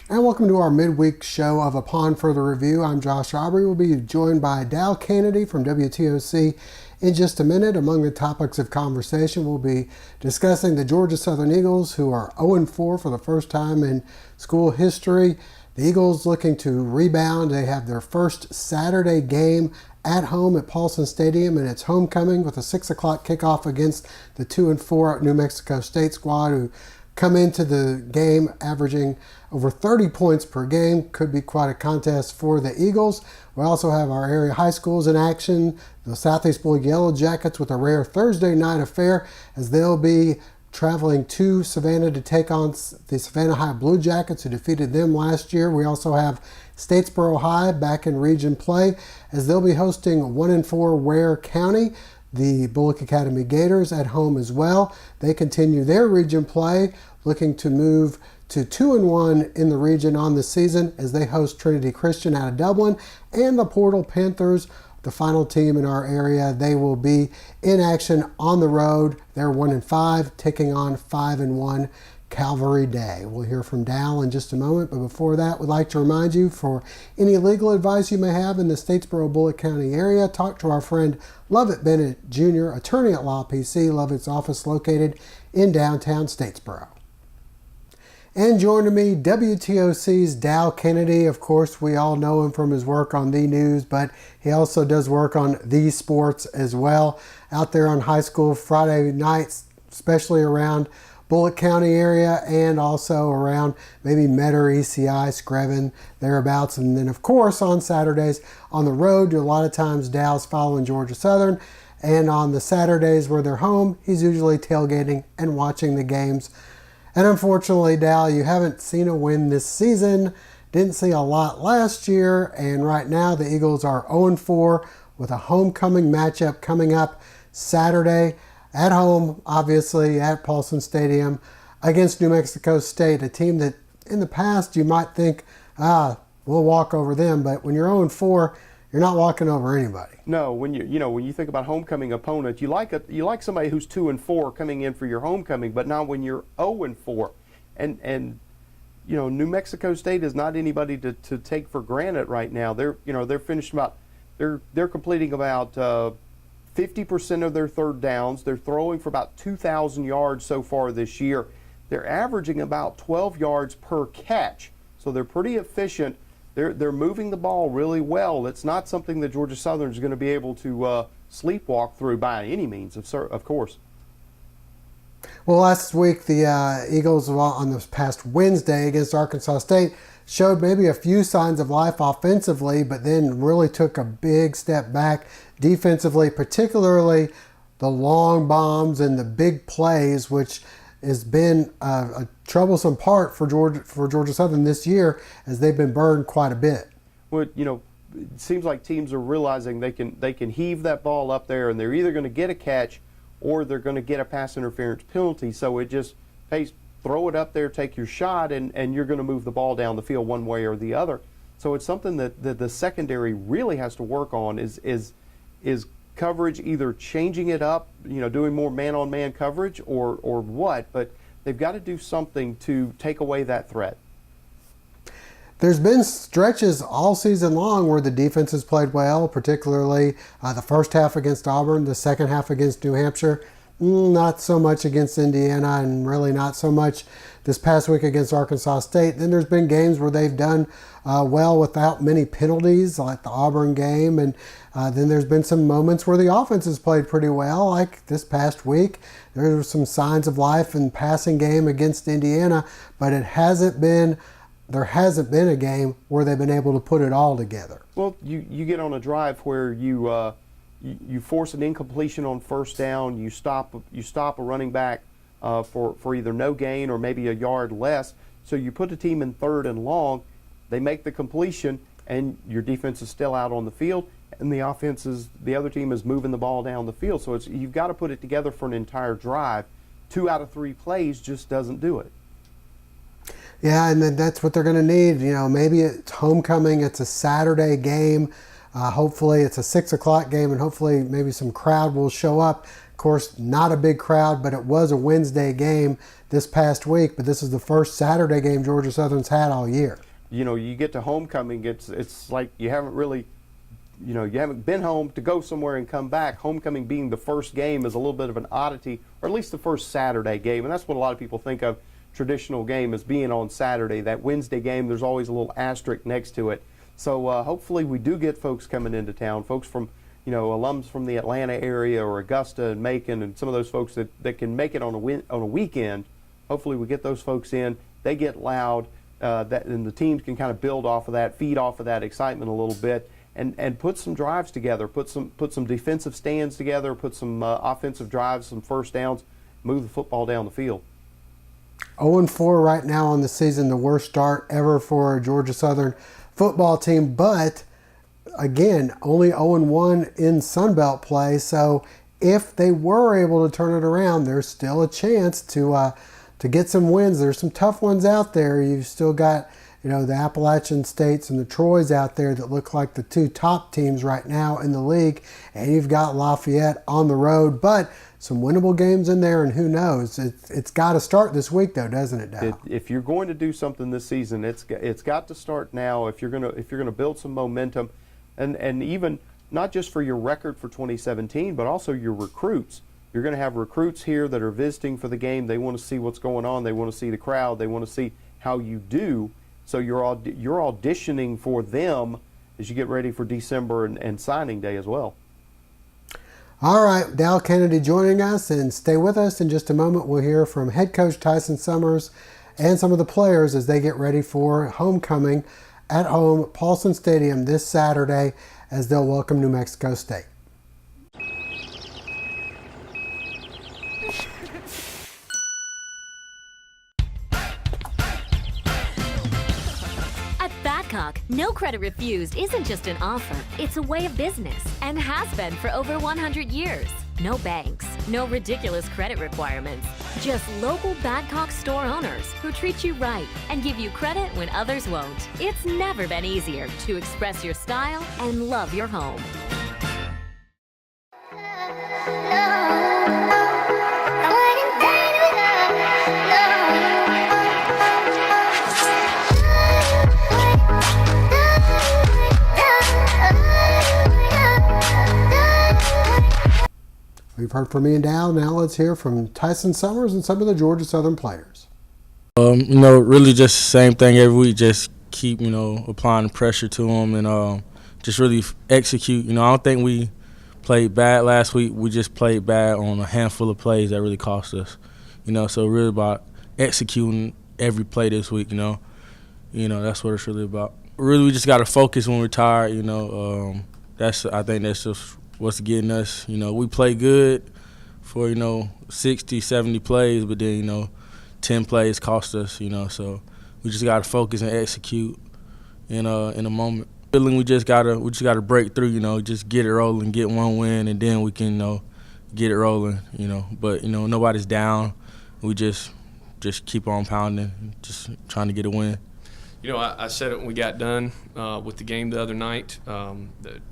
And welcome to our midweek show of Upon Further Review. I'm Josh Aubrey. We'll be joined by Dal Cannady from WTOC in just a minute. Among the topics of conversation, we'll be discussing the Georgia Southern Eagles, who are 0-4 for the first time in school history. The Eagles looking to rebound. They have their first Saturday game at home at Paulson Stadium, and it's homecoming with a 6 o'clock kickoff against the 2-4 New Mexico State squad, who come into the game averaging over 30 points per game. Could be quite a contest for the Eagles. We also have our area high schools in action. The Southeast Blue Yellow Jackets with a rare Thursday night affair, as they'll be traveling to Savannah to take on the Savannah High Blue Jackets, who defeated them last year. We also have Statesboro High back in region play, as they'll be hosting 1-4 Ware County. The Bullock Academy Gators at home as well. They continue their region play, looking to move to 2-1 in the region on the season as they host Trinity Christian out of Dublin. And the Portal Panthers, the final team in our area, they will be in action on the road. They're 1-5, taking on 5-1 Calvary Day. We'll hear from Dal in just a moment, but before that, we'd like to remind you, for any legal advice you may have in the Statesboro Bullock County area, talk to our friend Lovett Bennett Jr., attorney at Law PC. Lovett's office located in downtown Statesboro. And joining me, WTOC's Dal Cannady. Of course, we all know him from his work on The News, but he also does work on The Sports as well, out there on high school Friday nights, especially around Bullock County area, and also around maybe Metter, ECI, Screven, thereabouts. And then, of course, on Saturdays on the road, a lot of times Dal's following Georgia Southern. And on the Saturdays where they're home, he's usually tailgating and watching the games. And unfortunately, Dal, you haven't seen a win this season. Didn't see a lot last year. And right now, the Eagles are 0-4 with a homecoming matchup coming up Saturday at home, obviously, at Paulson Stadium against New Mexico State, a team that in the past you might think, we'll walk over them. But when you're 0-4, you're not walking over anybody. No, when you think about homecoming opponent, you like somebody who's 2-4 coming in for your homecoming, but not when you're 0-4. And New Mexico State is not anybody to take for granted right now. They're finished about they're completing about 50% of their third downs. They're throwing for about 2,000 yards so far this year. They're averaging about 12 yards per catch, so they're pretty efficient. They're moving the ball really well. It's not something that Georgia Southern is going to be able to sleepwalk through by any means, of course. Well, last week the Eagles on this past Wednesday against Arkansas State showed maybe a few signs of life offensively, but then really took a big step back defensively, particularly the long bombs and the big plays, which has been a troublesome part for Georgia Southern this year, as they've been burned quite a bit. Well, it seems like teams are realizing they can heave that ball up there, and they're either going to get a catch or they're going to get a pass interference penalty. So it just, hey, throw it up there, take your shot, and you're going to move the ball down the field one way or the other. So it's something that the secondary really has to work on is coverage, either changing it up, doing more man-on-man coverage or what, but they've got to do something to take away that threat. There's been stretches all season long where the defense has played well, particularly the first half against Auburn, the second half against New Hampshire. Not so much against Indiana, and really not so much this past week against Arkansas State. Then there's been games where they've done well without many penalties, like the Auburn game. And then there's been some moments where the offense has played pretty well, like this past week. There were some signs of life in the passing game against Indiana, but there hasn't been a game where they've been able to put it all together. Well, you get on a drive where you force an incompletion on first down, you stop a running back for either no gain or maybe a yard less. So you put the team in third and long, they make the completion, and your defense is still out on the field, and the other team is moving the ball down the field. So you've got to put it together for an entire drive. 2 out of 3 plays just doesn't do it. Yeah, and then that's what they're going to need. Maybe it's homecoming. It's a Saturday game. Hopefully it's a 6 o'clock game, and hopefully maybe some crowd will show up. Of course, not a big crowd, but it was a Wednesday game this past week. But this is the first Saturday game Georgia Southern's had all year. You get to homecoming, it's like you haven't been home to go somewhere and come back. Homecoming being the first game is a little bit of an oddity, or at least the first Saturday game, and that's what a lot of people think of traditional game as being on Saturday. That Wednesday game, there's always a little asterisk next to it. So hopefully we do get folks coming into town, folks from, alums from the Atlanta area or Augusta and Macon, and some of those folks that can make it on a weekend. Hopefully we get those folks in. They get loud, and the teams can kind of build off of that, feed off of that excitement a little bit, and put some drives together, put some defensive stands together, put some offensive drives, some first downs, move the football down the field. 0-4 right now on the season, the worst start ever for a Georgia Southern football team. But again, only 0-1 in Sunbelt play. So if they were able to turn it around, there's still a chance to get some wins. There's some tough ones out there. You've still got the Appalachian States and the Troys out there that look like the 2 top teams right now in the league. And you've got Lafayette on the road, but some winnable games in there, and who knows? It's got to start this week, though, doesn't it, Dal? If you're going to do something this season, it's got to start now. If you're gonna build some momentum, and even not just for your record for 2017, but also your recruits. You're going to have recruits here that are visiting for the game. They want to see what's going on. They want to see the crowd. They want to see how you do. So you're auditioning for them as you get ready for December and signing day as well. All right, Dal Cannady joining us, and stay with us. In just a moment, we'll hear from head coach Tyson Summers and some of the players as they get ready for homecoming at home, Paulson Stadium, this Saturday as they'll welcome New Mexico State. No credit refused isn't just an offer, it's a way of business and has been for over 100 years. No banks, no ridiculous credit requirements, just local Badcock store owners who treat you right and give you credit when others won't. It's never been easier to express your style and love your home. We've heard from me and Dal. Now let's hear from Tyson Summers and some of the Georgia Southern players. Really just the same thing every week. Just keep, applying pressure to them and just really execute. I don't think we played bad last week. We just played bad on a handful of plays that really cost us. So really about executing every play this week. That's what it's really about. Really, we just got to focus when we're tired. I think that's just what's getting us. We play good for 60, 70 plays, but then 10 plays cost us. So we just got to focus and execute in a moment. Feeling we just gotta break through. Just get it rolling, get one win, and then we can get it rolling. But nobody's down. We just keep on pounding, just trying to get a win. I said it when we got done with the game the other night.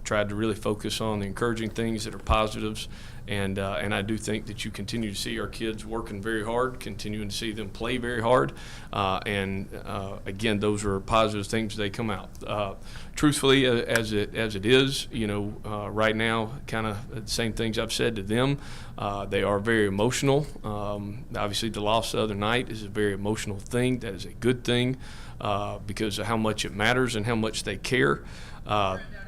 Tried to really focus on the encouraging things that are positives, and I do think that you continue to see our kids working very hard, continuing to see them play very hard, and again, those are positive things. They come out. Truthfully, as it is, right now, kind of the same things I've said to them. They are very emotional. Obviously, the loss the other night is a very emotional thing. That is a good thing. Because of how much it matters and how much they care.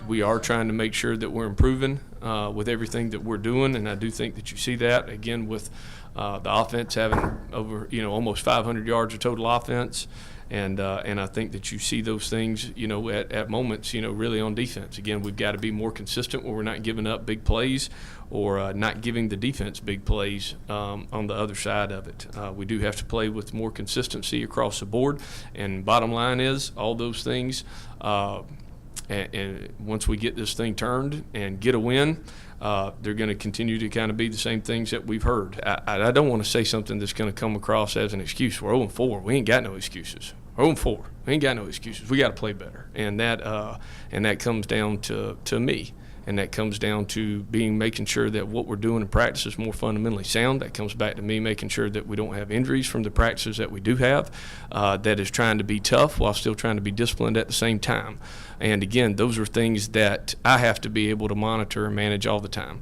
We are trying to make sure that we're improving with everything that we're doing, and I do think that you see that, again, with the offense having over, almost 500 yards of total offense, and I think that you see those things, at moments, really on defense. Again, we've got to be more consistent where we're not giving up big plays or not giving the defense big plays on the other side of it. We do have to play with more consistency across the board, and bottom line is all those things and once we get this thing turned and get a win, they're going to continue to kind of be the same things that we've heard. I don't want to say something that's going to come across as an excuse. We're 0-4. We ain't got no excuses. We're 0-4. We ain't got no excuses. We got to play better, and that comes down to me. And that comes down to making sure that what we're doing in practice is more fundamentally sound. That comes back to me making sure that we don't have injuries from the practices that we do have, that is trying to be tough while still trying to be disciplined at the same time. And again, those are things that I have to be able to monitor and manage all the time.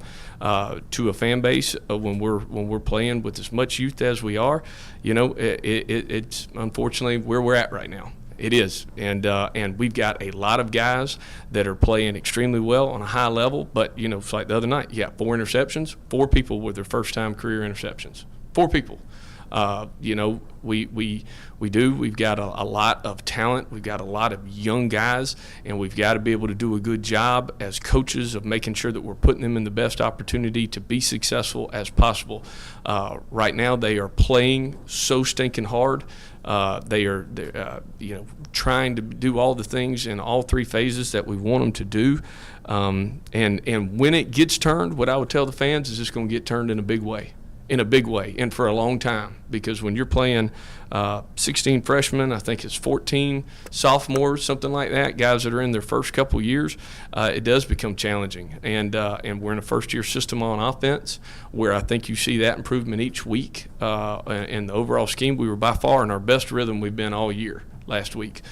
To a fan base, when we're playing with as much youth as we are, it's unfortunately where we're at right now. It is, and we've got a lot of guys that are playing extremely well on a high level. But it's like the other night, 4 interceptions, 4 people with their first-time career interceptions, 4 people. We've got a lot of talent. We've got a lot of young guys, and we've got to be able to do a good job as coaches of making sure that we're putting them in the best opportunity to be successful as possible. Right now, they are playing so stinking hard. They're trying to do all the things in all 3 phases that we want them to do. And when it gets turned, what I would tell the fans is it's going to get turned in a big way. And for a long time, because when you're playing 16 freshmen, I think it's 14 sophomores, something like that, guys that are in their first couple years, it does become challenging. And we're in a first-year system on offense where I think you see that improvement each week. In the overall scheme, we were by far in our best rhythm we've been all year last week.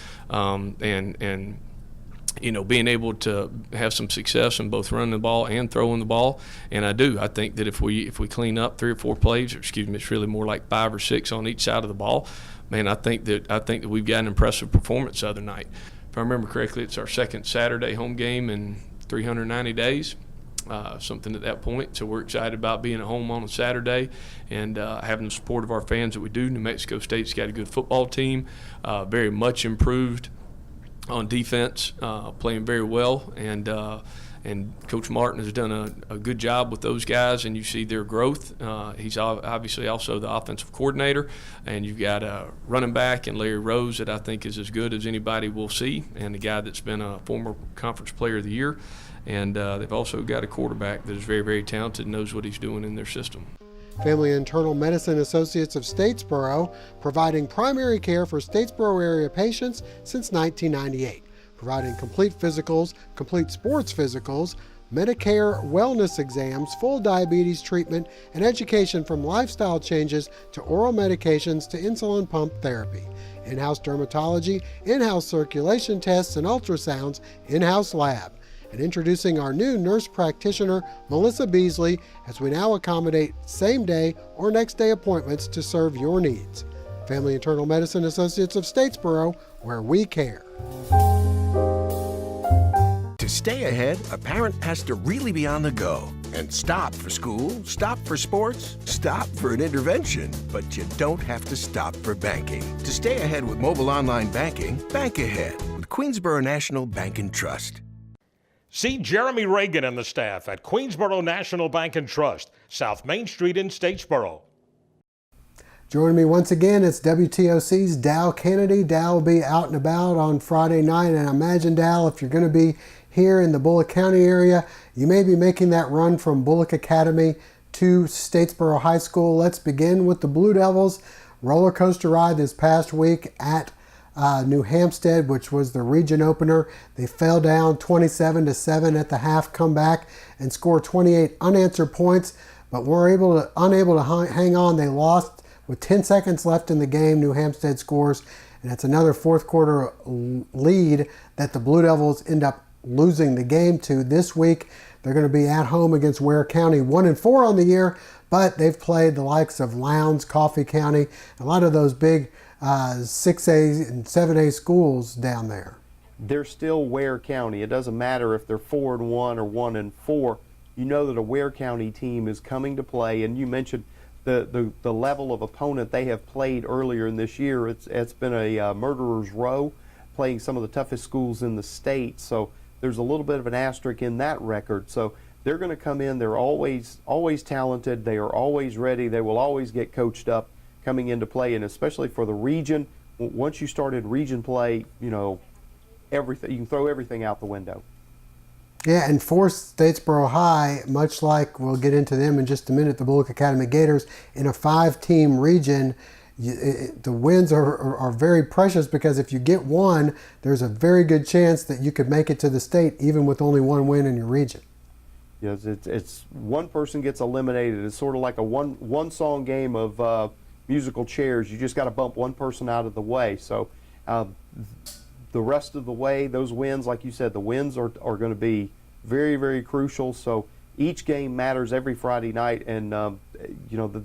Being able to have some success in both running the ball and throwing the ball, and I think that if we clean up 3 or 4 plays, it's really more like 5 or 6 on each side of the ball. Man, I think that we've got an impressive performance the other night. If I remember correctly, it's our second Saturday home game in 390 days. Something at that point. So we're excited about being at home on a Saturday and having the support of our fans that we do. New Mexico State's got a good football team, very much improved on defense, playing very well, and Coach Martin has done a good job with those guys, and you see their growth. He's obviously also the offensive coordinator, and you've got a running back in Larry Rose that I think is as good as anybody will see, and a guy that's been a former conference player of the year, and they've also got a quarterback that is very, very talented and knows what he's doing in their system. Family Internal Medicine Associates of Statesboro, providing primary care for Statesboro area patients since 1998, providing complete physicals, complete sports physicals, Medicare wellness exams, full diabetes treatment, and education from lifestyle changes to oral medications to insulin pump therapy. In-house dermatology, in-house circulation tests and ultrasounds, in-house lab. And introducing our new nurse practitioner, Melissa Beasley, as we now accommodate same-day or next-day appointments to serve your needs. Family Internal Medicine Associates of Statesboro, where we care. To stay ahead, a parent has to really be on the go and stop for school, stop for sports, stop for an intervention. But you don't have to stop for banking. To stay ahead with mobile online banking, bank ahead with Queensboro National Bank and Trust. See Jeremy Reagan and the staff at Queensboro National Bank and Trust, South Main Street in Statesboro. Joining me once again, it's WTOC's Dal Cannady. Dal will be out and about on Friday night, and I imagine, Dal, if you're going to be here in the Bullock County area, you may be making that run from Bullock Academy to Statesboro High School. Let's begin with the Blue Devils roller coaster ride this past week at New Hampstead, which was the region opener. They fell down 27-7 at the half, come back and score 28 unanswered points, but were unable to hang on. They lost with 10 seconds left in the game. New Hampstead scores, and it's another fourth quarter lead that the Blue Devils end up losing the game to. This week they're going to be at home against Ware County, 1-4 on the year, but they've played the likes of Lowndes, Coffee County, a lot of those big 6A and 7A schools down there. They're still Ware County. It doesn't matter if they're 4-1 or 1-4. You know that a Ware County team is coming to play, and you mentioned the level of opponent they have played earlier in this year. It's been a murderer's row, playing some of the toughest schools in the state. So there's a little bit of an asterisk in that record. So they're going to come in. They're always talented. They are always ready. They will always get coached up coming into play, and especially for the region. Once you started region play, everything. You can throw everything out the window. Yeah, and for Statesboro High, much like we'll get into them in just a minute, the Bullock Academy Gators, in a 5-team region, the wins are very precious, because if you get one, there's a very good chance that you could make it to the state even with only one win in your region. Yes, it's one person gets eliminated. It's sort of like a one song game of musical chairs. You just got to bump one person out of the way. So the rest of the way, those wins, like you said, the wins are going to be very, very crucial. So each game matters every Friday night, and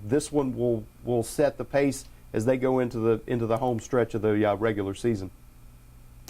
this one will set the pace as they go into the home stretch of the regular season.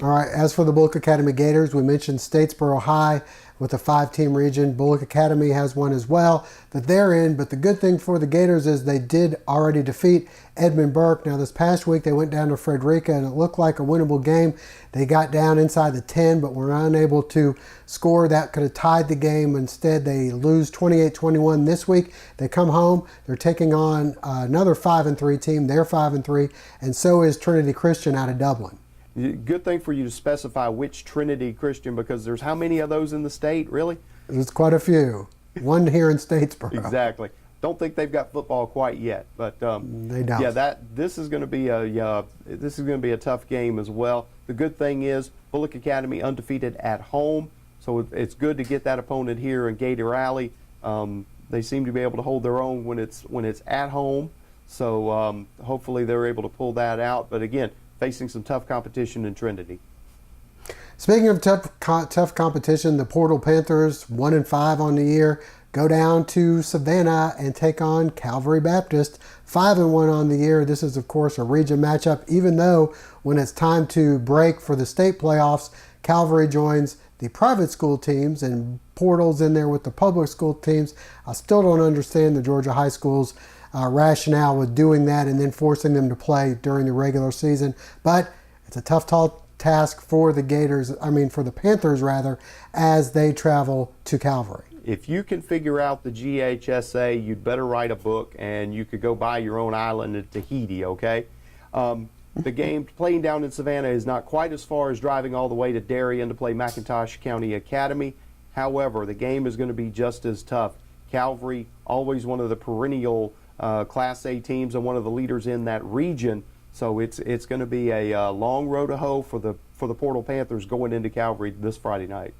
All right, as for the Bullock Academy Gators, we mentioned Statesboro High with a 5-team region. Bullock Academy has one as well that they're in, but the good thing for the Gators is they did already defeat Edmund Burke. Now, this past week they went down to Frederica, and it looked like a winnable game. They got down inside the 10, but were unable to score. That could have tied the game. Instead, they lose 28-21 this week. They come home. They're taking on another 5-3 team. They're 5-3, and so is Trinity Christian out of Dublin. Good thing for you to specify which Trinity Christian, because there's how many of those in the state, really? There's quite a few. One here in Statesboro. Exactly. Don't think they've got football quite yet, but they don't. Yeah, this is going to be a tough game as well. The good thing is Bullock Academy undefeated at home, so it's good to get that opponent here in Gator Alley. They seem to be able to hold their own when it's at home, so hopefully they're able to pull that out. But again, facing some tough competition in Trinity. Speaking of tough competition, the Portal Panthers, 1-5 on the year, go down to Savannah and take on Calvary Baptist, 5-1 on the year. This is, of course, a region matchup, even though when it's time to break for the state playoffs, Calvary joins the private school teams and Portal's in there with the public school teams. I still don't understand the Georgia high schools rationale with doing that and then forcing them to play during the regular season. But it's a tough task for the for the Panthers rather, as they travel to Calvary. If you can figure out the GHSA, you'd better write a book, and you could go buy your own island in Tahiti, okay? The game playing down in Savannah is not quite as far as driving all the way to Darien to play McIntosh County Academy. However, the game is going to be just as tough. Calvary, always one of the perennial Class A teams and one of the leaders in that region. So it's going to be a long road to hoe for the Portal Panthers going into Calvary this Friday night.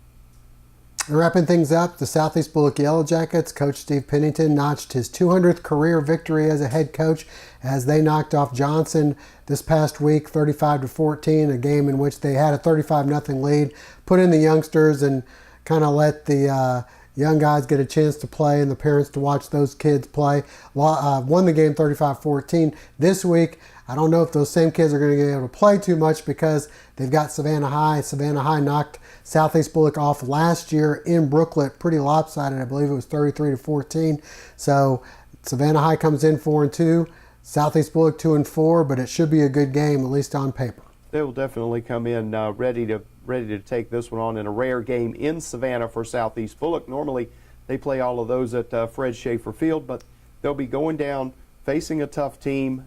And wrapping things up, the Southeast Bullock Yellow Jackets, Coach Steve Pennington notched his 200th career victory as a head coach as they knocked off Johnson this past week, 35-14, a game in which they had a 35-0 lead, put in the youngsters and kind of let the young guys get a chance to play and the parents to watch those kids play. Won the game 35-14. This week, I don't know if those same kids are going to be able to play too much because they've got Savannah High. Savannah High knocked Southeast Bullock off last year in Brooklet, pretty lopsided. I believe it was 33-14. So Savannah High comes in 4-2. Southeast Bullock 2-4, but it should be a good game, at least on paper. They will definitely come in ready to take this one on in a rare game in Savannah for Southeast Bullock. Normally they play all of those at Fred Schaefer Field, but they'll be going down facing a tough team.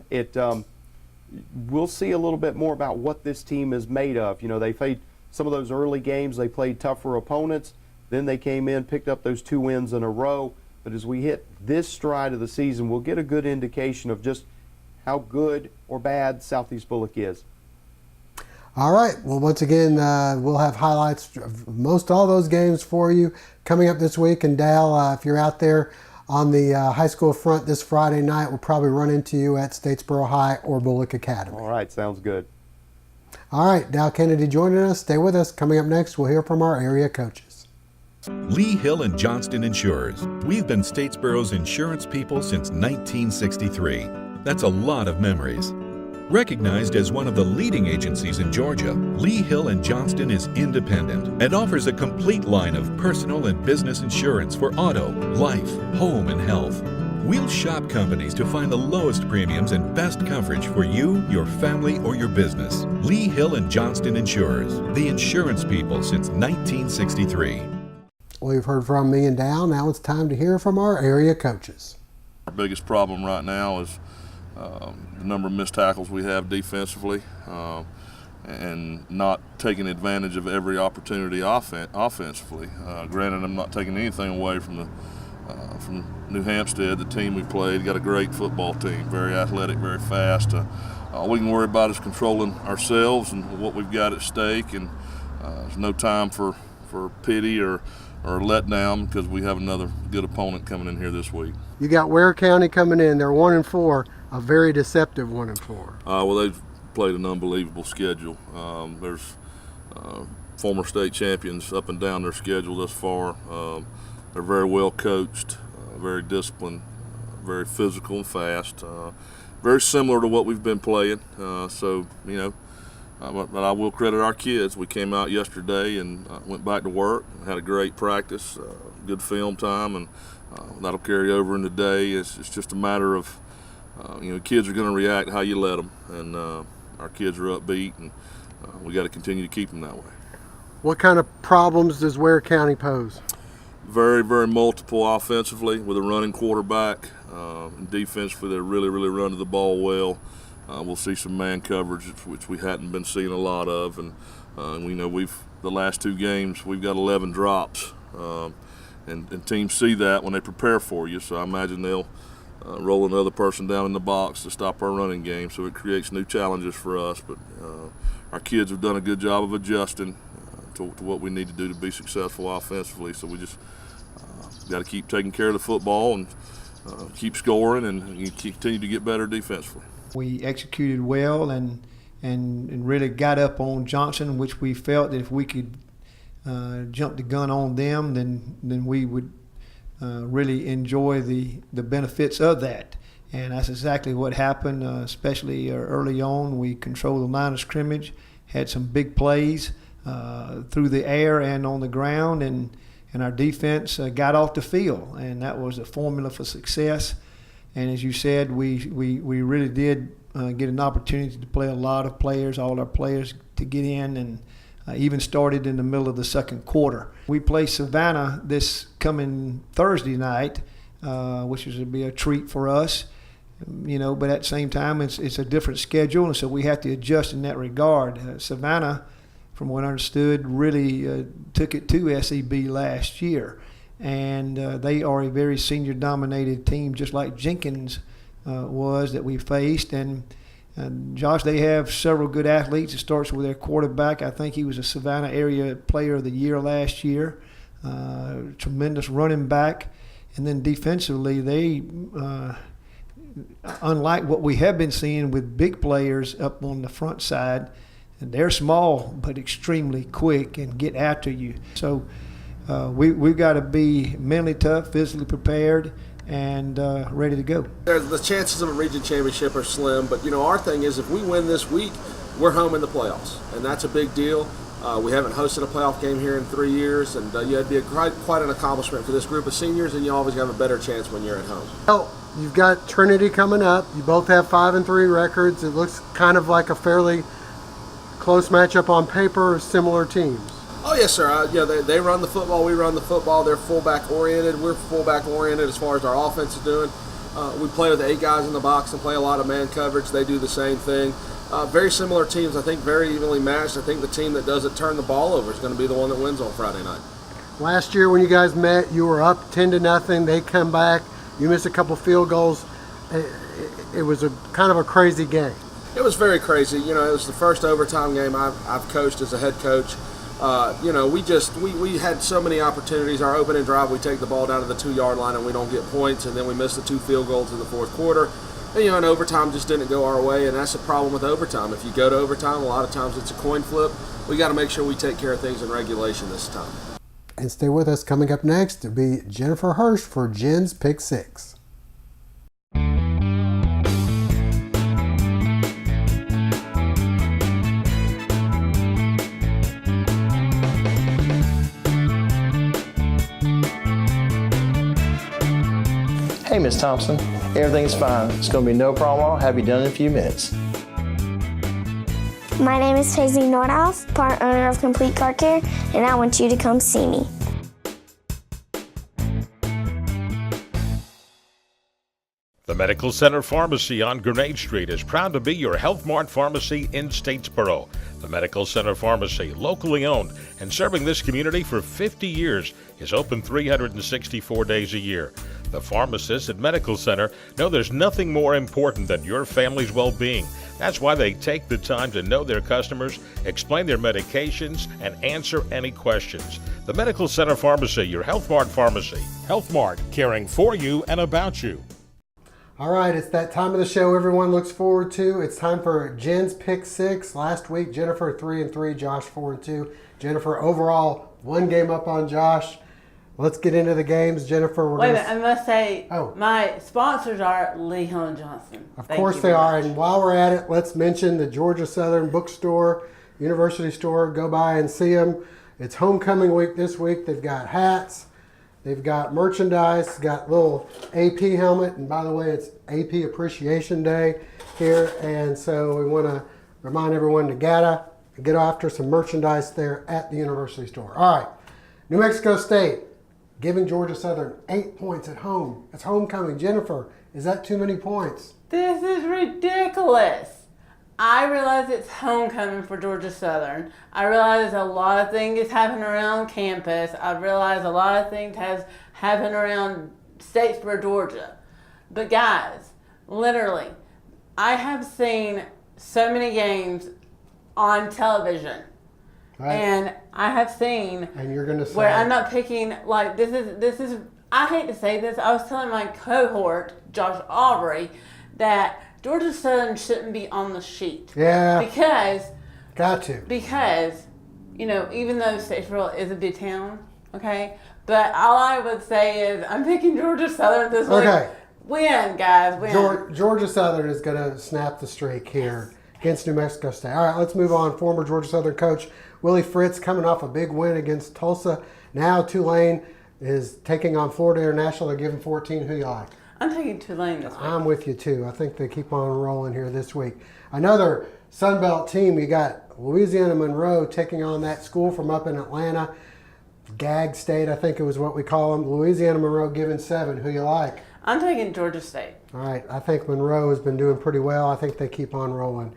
We'll see a little bit more about what this team is made of. You know, they played some of those early games, they played tougher opponents. Then they came in, picked up those 2 wins in a row. But as we hit this stride of the season, we'll get a good indication of just how good or bad Southeast Bullock is. All right. Well, once again, we'll have highlights of most all those games for you coming up this week. And Dal, if you're out there on the high school front this Friday night, we'll probably run into you at Statesboro High or Bullock Academy. All right. Sounds good. All right. Dal Cannady joining us. Stay with us. Coming up next, we'll hear from our area coaches. Lee Hill and Johnston Insurers. We've been Statesboro's insurance people since 1963. That's a lot of memories. Recognized as one of the leading agencies in Georgia, Lee Hill and Johnston is independent and offers a complete line of personal and business insurance for auto, life, home, and health. We'll shop companies to find the lowest premiums and best coverage for you, your family, or your business. Lee Hill and Johnston Insurers, the insurance people since 1963. We've heard from me and Dal. Now it's time to hear from our area coaches. Our biggest problem right now is the number of missed tackles we have defensively. and not taking advantage of every opportunity offensively. Granted, I'm not taking anything away from New Hampstead, the team we played. Got a great football team, very athletic, very fast. All we can worry about is controlling ourselves and what we've got at stake, and there's no time for pity or letdown because we have another good opponent coming in here this week. You got Ware County coming in. They're 1-4, a very deceptive 1-4. Well, they've played an unbelievable schedule. There's former state champions up and down their schedule thus far. They're very well coached, very disciplined, very physical and fast. Very similar to what we've been playing. So, you know, but I will credit our kids. We came out yesterday and went back to work, had a great practice, good film time, and that'll carry over in the day. It's just a matter of, you know, kids are going to react how you let them, and our kids are upbeat, and we got to continue to keep them that way. What kind of problems does Ware County pose? Very, very multiple offensively with a running quarterback. And defensively, they're really, really running the ball well. We'll see some man coverage, which we hadn't been seeing a lot of, and we know the last 2 games we've got 11 drops, and teams see that when they prepare for you. So I imagine they'll roll another person down in the box to stop our running game. So it creates new challenges for us. But our kids have done a good job of adjusting to what we need to do to be successful offensively. So we just got to keep taking care of the football and keep scoring and continue to get better defensively. We executed well and really got up on Johnson, which we felt that if we could jump the gun on them, then we would really enjoy the benefits of that. And that's exactly what happened, especially early on. We controlled the line of scrimmage, had some big plays through the air and on the ground, and our defense got off the field, and that was a formula for success. And as you said, we really did get an opportunity to play a lot of players, all our players to get in, and even started in the middle of the second quarter. We play Savannah this coming Thursday night, which is going to be a treat for us, you know, but at the same time it's a different schedule, and so we have to adjust in that regard. Savannah, from what I understood, really took it to SEB last year. And they are a very senior-dominated team, just like Jenkins was that we faced. And Josh, they have several good athletes. It starts with their quarterback. I think he was a Savannah Area Player of the Year last year. Tremendous running back. And then defensively, they, unlike what we have been seeing with big players up on the front side, they're small but extremely quick and get after you. So we've got to be mentally tough, physically prepared, and ready to go. The chances of a region championship are slim, but you know, our thing is if we win this week, we're home in the playoffs, and that's a big deal. We haven't hosted a playoff game here in 3 years, and it'd be quite an accomplishment for this group of seniors, and you always have a better chance when you're at home. Well, you've got Trinity coming up. You both have 5-3 records. It looks kind of like a fairly close matchup on paper, similar teams. Oh, yes, sir. They run the football. We run the football. They're fullback-oriented. We're fullback-oriented as far as our offense is doing. We play with 8 guys in the box and play a lot of man coverage. They do the same thing. Very similar teams, I think, very evenly matched. I think the team that doesn't turn the ball over is going to be the one that wins on Friday night. Last year when you guys met, you were up 10-0. They come back. You missed a couple field goals. It was a kind of a crazy game. It was very crazy. You know, it was the first overtime game I've coached as a head coach. You know, we had so many opportunities. Our opening drive, we take the ball down to the 2-yard line and we don't get points, and then we missed the 2 field goals in the fourth quarter. And, you know, and overtime just didn't go our way, and that's the problem with overtime. If you go to overtime, a lot of times it's a coin flip. We got to make sure we take care of things in regulation this time. And stay with us. Coming up next will be Jennifer Hirsch for Jen's Pick 6. Hey, Miss Thompson, everything's fine. It's going to be no problem. I'll have you done in a few minutes. My name is Paisley Nordhoff, part owner of Complete Car Care, and I want you to come see me. The Medical Center Pharmacy on Grenade Street is proud to be your Health Mart pharmacy in Statesboro. The Medical Center Pharmacy, locally owned and serving this community for 50 years, is open 364 days a year. The pharmacists at Medical Center know there's nothing more important than your family's well-being. That's why they take the time to know their customers, explain their medications, and answer any questions. The Medical Center Pharmacy, your Health Mart pharmacy. Health Mart, caring for you and about you. All right, it's that time of the show everyone looks forward to. It's time for Jen's Pick 6. Last week, Jennifer 3-3, Josh 4-2. Jennifer overall 1 game up on Josh. Let's get into the games, Jennifer. Wait a minute, I must say, my sponsors are Lee Hill & Johnson. Of course they are, and while we're at it, let's mention the Georgia Southern Bookstore, University Store. Go by and see them. It's homecoming week this week. They've got hats, they've got merchandise, got little AP helmet, and by the way, it's AP Appreciation Day here, and so we want to remind everyone to get after some merchandise there at the University Store. All right, New Mexico State giving Georgia Southern 8 points at home. It's homecoming. Jennifer, is that too many points? This is ridiculous. I realize it's homecoming for Georgia Southern. I realize a lot of things happen around campus. I realize a lot of things has happened around Statesboro, Georgia. But guys, literally, I have seen so many games on television. Right. And I have seen and you're gonna say where I'm not picking, like, this is I hate to say this. I was telling my cohort, Josh Aubrey, that Georgia Southern shouldn't be on the sheet. Yeah. Because even though Statesboro is a big town, okay? But all I would say is I'm picking Georgia Southern this week. Win, guys, win. Georgia Southern is gonna snap the streak here against New Mexico State. All right, let's move on. Former Georgia Southern coach Willie Fritz coming off a big win against Tulsa. Now Tulane is taking on Florida International. They're giving 14. Who you like? I'm taking Tulane this week. I'm with you too. I think they keep on rolling here this week. Another Sun Belt team. You got Louisiana Monroe taking on that school from up in Atlanta. Gag State, I think it was what we call them. Louisiana Monroe giving 7. Who you like? I'm taking Georgia State. All right. I think Monroe has been doing pretty well. I think they keep on rolling.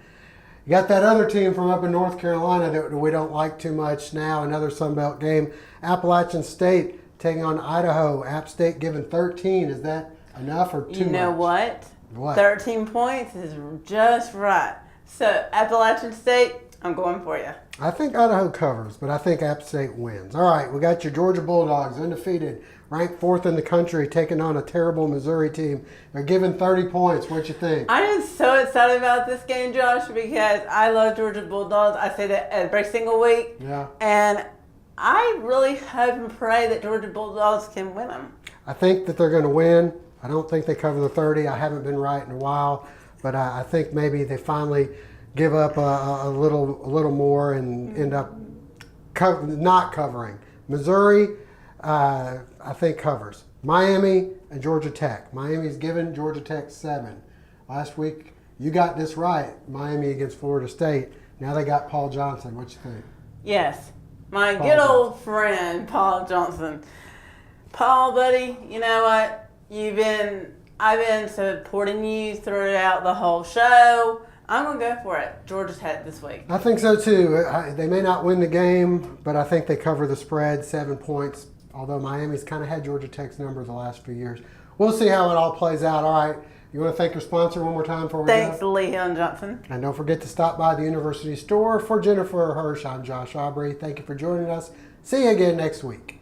You got that other team from up in North Carolina that we don't like too much now, another Sun Belt game. Appalachian State taking on Idaho. App State giving 13. Is that enough or too much? You know what? What? 13 points is just right. So, Appalachian State, I'm going for you. I think Idaho covers, but I think App State wins. All right, we got your Georgia Bulldogs, undefeated, ranked 4th in the country, taking on a terrible Missouri team. They're giving 30 points. What you think? I am so excited about this game, Josh, because I love Georgia Bulldogs. I say that every single week. Yeah. And I really hope and pray that Georgia Bulldogs can win them. I think that they're going to win. I don't think they cover the 30. I haven't been right in a while, but I think maybe they finally give up a little more and end up not covering. Missouri, I think covers. Miami and Georgia Tech. Miami's given Georgia Tech 7. Last week, you got this right. Miami against Florida State. Now they got Paul Johnson. What you think? Yes. My good old friend, Paul Johnson. Paul, buddy, you know what? I've been supporting you throughout the whole show. I'm going to go for it. Georgia Tech this week. I think so too. They may not win the game, but I think they cover the spread, 7 points. Although Miami's kind of had Georgia Tech's number the last few years. We'll see how it all plays out. All right. You want to thank your sponsor one more time before we go? Thanks, Lee Hill & Johnson. And don't forget to stop by the University Store. For Jennifer Hirsch, I'm Josh Aubrey. Thank you for joining us. See you again next week.